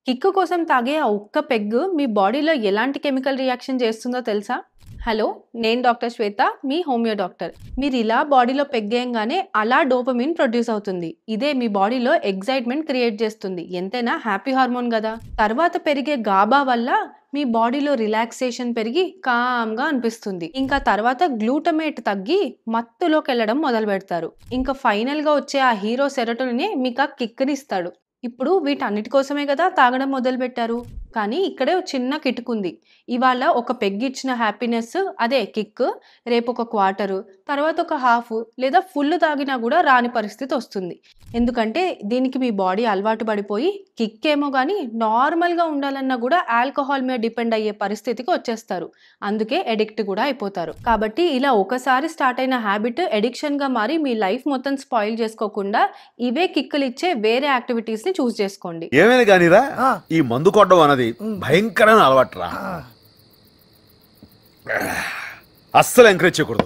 Kick కోసం తాగే ఆ ఒక్క పెగ్గు మీ బాడీలో ఎలాంటి కెమికల్ రియాక్షన్ చేస్తుందో తెలుసా? హలో! నేను డాక్టర్ శ్వేత, మీ హోమియో డాక్టర్. మీరు ఇలా బాడీలో పెగ్గేయంగానే అలా డోపమిన్ ప్రొడ్యూస్ అవుతుంది. ఇదే మీ బాడీలో ఎక్సైట్‌మెంట్ క్రియేట్ చేస్తుంది. ఎంతైనా హ్యాపీ హార్మోన్ గదా! తర్వాత పెరిగే గాబా వల్ల మీ బాడీలో రిలాక్సేషన్ పెరిగి కామ్‌గా అనిపిస్తుంది. ఇంకా తర్వాత గ్లూటమేట్ తగ్గి మత్తులోకెళ్ళడం మొదలుపెడతారు. ఇంకా ఫైనల్‌గా వచ్చే ఆ హీరో సెరోటోనినే మీకా కిక్‌నిస్తాడు. ఇప్పుడు వీటన్నిటి కోసమే కదా తాగడం మొదలుపెట్టారు. కానీ ఇక్కడే ఓ చిన్న కిటుకుంది. ఇవాళ ఒక పెగ్గిచ్చిన హ్యాపీనెస్ అదే కిక్, రేపొక క్వార్టరు, తర్వాత ఒక హాఫు లేదా ఫుల్లు తాగినా గూడా రాని పరిస్థితొస్తుంది. ఎందుకంటే దీనికి మీ బాడీ అలవాటు పడిపోయి కిక్కేమో గానీ నార్మల్‌గా ఉండాలన్నా గూడా ఆల్కహాల్ మీద డిపెండ్ అయ్యే పరిస్థితికి వచ్చేస్తారు. అందుకే అడిక్ట్ గూడా అయిపోతారు. కాబట్టి ఇలా ఒకసారి స్టార్ట్ అయిన హ్యాబిట్ అడిక్షన్‌గా మారి మీ లైఫ్ మొత్తం స్పాయిల్ చేసుకోకుండా ఇవే కిక్కులిచ్చే వేరే యాక్టివిటీస్‌ని చూజ్ చేసుకోండి. ఏమైనా గానీరా ఈ మందు కొట్టడం అన్నది భయంకరమైన అలవాటురా. అస్సలు ఎంకరేజ్ చేయకూడదు.